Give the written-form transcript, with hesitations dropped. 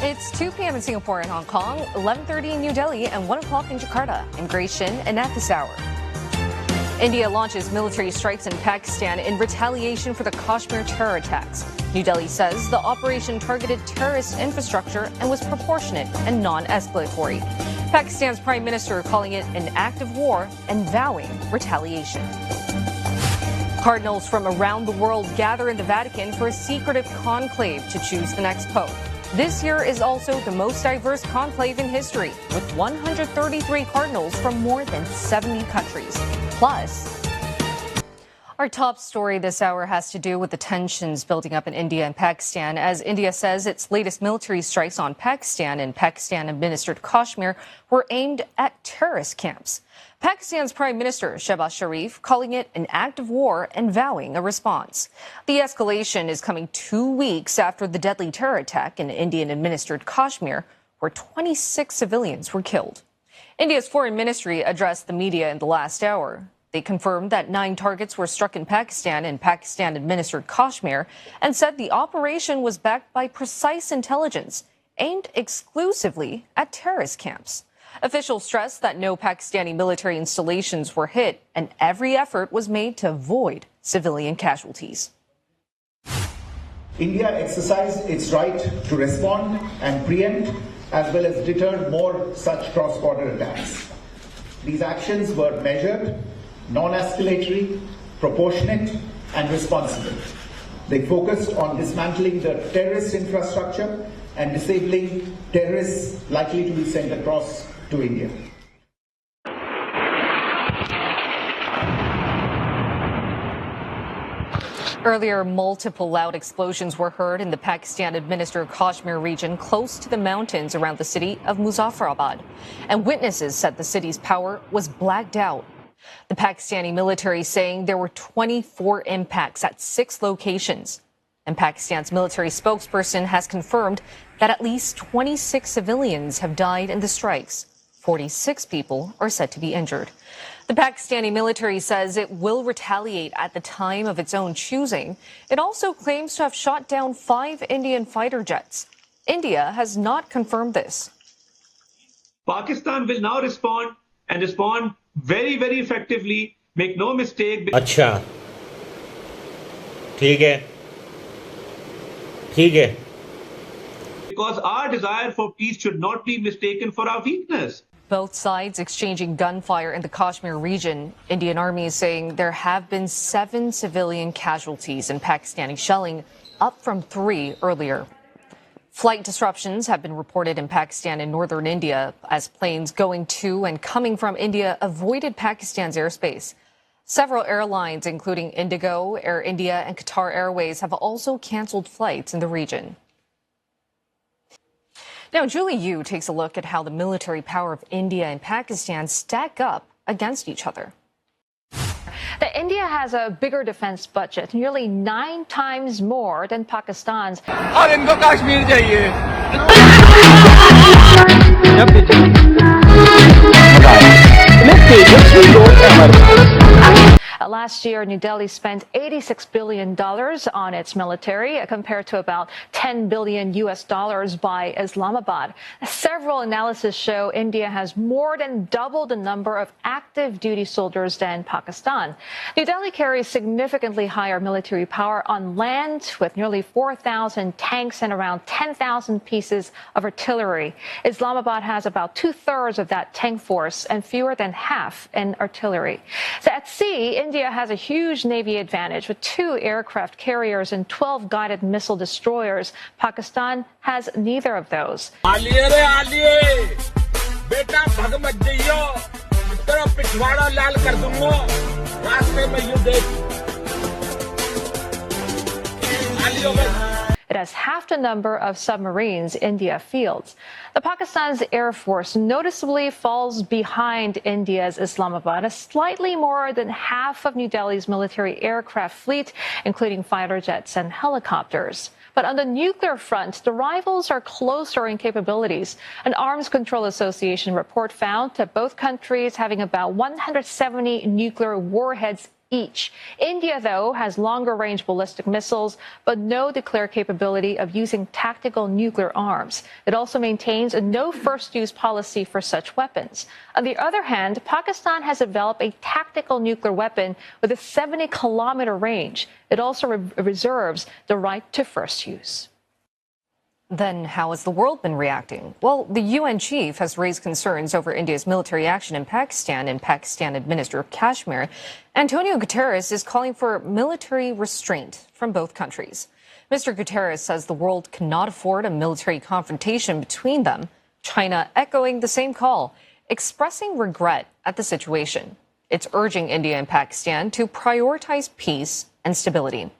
It's 2 p.m. in Singapore and Hong Kong, 11:30 in New Delhi, and 1 o'clock in Jakarta. I'm Gracian, and at this hour, India launches military strikes in Pakistan in retaliation for the Kashmir terror attacks. New Delhi says the operation targeted terrorist infrastructure and was proportionate and non-escalatory. Pakistan's prime minister calling it an act of war and vowing retaliation. Cardinals from around the world gather in the Vatican for a secretive conclave to choose the next pope. This year is also the most diverse conclave in history, with 133 cardinals from more than 70 countries. Plus, our top story this hour has to do with the tensions building up in India and Pakistan, as India says its latest military strikes on Pakistan and Pakistan-administered Kashmir were aimed at terrorist camps. Pakistan's Prime Minister Shehbaz Sharif calling it an act of war and vowing a response. The escalation is coming 2 weeks after the deadly terror attack in Indian-administered Kashmir, where 26 civilians were killed. India's foreign ministry addressed the media in the last hour. They confirmed that 9 targets were struck in Pakistan and Pakistan-administered Kashmir and said the operation was backed by precise intelligence aimed exclusively at terrorist camps. Officials stressed that no Pakistani military installations were hit and every effort was made to avoid civilian casualties. India exercised its right to respond and preempt as well as deter more such cross-border attacks. These actions were measured, non-escalatory, proportionate and responsible. They focused on dismantling the terrorist infrastructure and disabling terrorists likely to be sent across to India. Earlier, multiple loud explosions were heard in the Pakistan-administered Kashmir region close to the mountains around the city of Muzaffarabad, and witnesses said the city's power was blacked out. The Pakistani military saying there were 24 impacts at 6 locations. And Pakistan's military spokesperson has confirmed that at least 26 civilians have died in the strikes. 46 people are said to be injured. The Pakistani military says it will retaliate at the time of its own choosing. It also claims to have shot down 5 Indian fighter jets. India has not confirmed this. Pakistan will now respond and respond very, very effectively. Make no mistake. अच्छा, ठीक है. Because our desire for peace should not be mistaken for our weakness. Both sides exchanging gunfire in the Kashmir region. Indian Army is saying there have been 7 civilian casualties in Pakistani shelling, up from 3 earlier. Flight disruptions have been reported in Pakistan and northern India as planes going to and coming from India avoided Pakistan's airspace. Several airlines, including Indigo, Air India, and Qatar Airways, have also canceled flights in the region. Now, Julie Yu takes a look at how the military power of India and Pakistan stack up against each other. India has a bigger defense budget, nearly 9 times more than Pakistan's. Last year, New Delhi spent $86 billion on its military, compared to about $10 billion by Islamabad. Several analyses show India has more than double the number of active duty soldiers than Pakistan. New Delhi carries significantly higher military power on land, with nearly 4,000 tanks and around 10,000 pieces of artillery. Islamabad has about 2/3 of that tank force and fewer than half in artillery. So at sea, India has a huge Navy advantage with 2 aircraft carriers and 12 guided missile destroyers. Pakistan has neither of those. It has half the number of submarines India fields. The Pakistan's Air Force noticeably falls behind India's Islamabad, slightly more than half of New Delhi's military aircraft fleet, including fighter jets and helicopters. But on the nuclear front, the rivals are closer in capabilities. An Arms Control Association report found that both countries having about 170 nuclear warheads each. India, though, has longer-range ballistic missiles, but no declared capability of using tactical nuclear arms. It also maintains a no-first-use policy for such weapons. On the other hand, Pakistan has developed a tactical nuclear weapon with a 70-kilometer range. It also reserves the right to first use. Then how has the world been reacting? Well, the UN chief has raised concerns over India's military action in Pakistan-administered Kashmir. Antonio Guterres is calling for military restraint from both countries. Mr. Guterres says the world cannot afford a military confrontation between them. China echoing the same call, expressing regret at the situation. It's urging India and Pakistan to prioritize peace and stability.